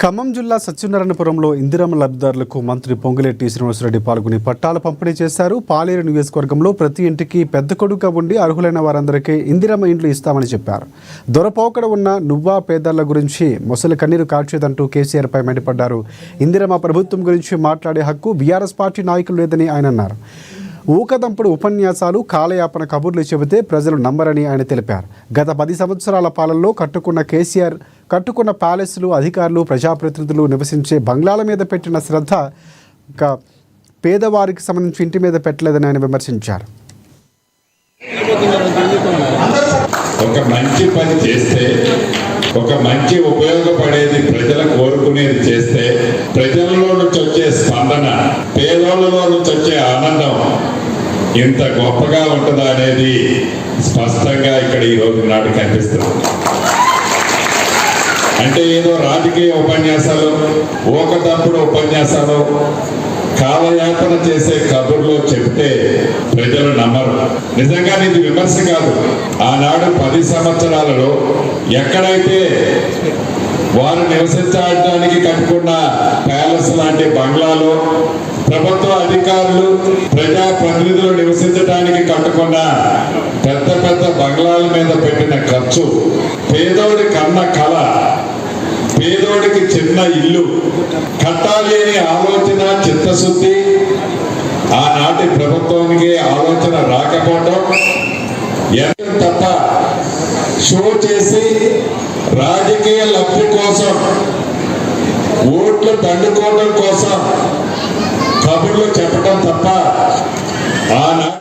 ఖమ్మం జిల్లా సత్యనారాయణపురంలో ఇందిరమ్మ లబ్ధిదారులకు మంత్రి పొంగులేటి శ్రీనివాసరెడ్డి పాల్గొని పట్టాలు పంపిణీ చేశారు. పాలేరు నియోజకవర్గంలో ప్రతి ఇంటికి పెద్ద కొడుకుగా ఉండి అర్హులైన వారందరికీ ఇందిరమ్మ ఇండ్లు ఇస్తామని చెప్పారు. దొరపోకడ ఉన్న నువ్వా పేదల గురించి మొసలి కన్నీరు కార్చేదంటూ కేసీఆర్పై మండిపడ్డారు. ఇందిరమ్మ ప్రభుత్వం గురించి మాట్లాడే హక్కు బీఆర్ఎస్ పార్టీ నాయకులు లేదని ఆయన అన్నారు. ఊకదంపుడు ఉపన్యాసాలు, కాలయాపన కబుర్లు చెబితే ప్రజలు నమ్మరని ఆయన తెలిపారు. గత 10 సంవత్సరాల పాలనలో కట్టుకున్న ప్యాలెస్లు, అధికారులు, ప్రజాప్రతినిధులు నివసించే బంగ్లాల మీద పెట్టిన శ్రద్ధ పేదవారికి సంబంధించి ఇంటి మీద పెట్టలేదని ఆయన విమర్శించారు. ఒక మంచి పని చేస్తే, ఒక మంచి ఉపయోగపడేది ప్రజలు కోరుకునేది చేస్తే ప్రజలలో నుంచి వచ్చే స్పందన, పేదోళ్ళలో నుంచి వచ్చే ఆనందం ఇంత గొప్పగా ఉంటుందా అనేది స్పష్టంగా ఇక్కడ ఈ రోజు నాడు కనిపిస్తుంది. అంటే ఏదో రాజకీయ ఉపన్యాసాలు, ఊకదంపుడు ఉపన్యాసాలు, కాలయాపన చేసే కబుర్లో చెప్తే ప్రజలు నమ్మరు. నిజంగా ఇది విమర్శ కాదు. ఆనాడు 10 సంవత్సరాలలో ఎక్కడైతే వారు నివసించడానికి కట్టుకున్న ప్యాలెస్ లాంటి బంగ్లాలు, ప్రభుత్వ అధికారులు, ప్రజా ప్రతినిధులు నివసించడానికి కట్టుకున్న పెద్ద పెద్ద బంగ్లాల మీద పెట్టిన ఖర్చు, పేదోడి కన్న కళ, పేదోడికి చిన్న ఇల్లు కట్టాలి అనే ఆలోచన, చిత్తశుద్ధి ఆనాటి ప్రభుత్వానికి ఆలోచన రాకపోవడం తప్ప షో చేసి రాజకీయ లబ్ధి కోసం, ఓట్లు దండుకోవడం కోసం కబుర్లు చెప్పడం తప్ప ఆనాటి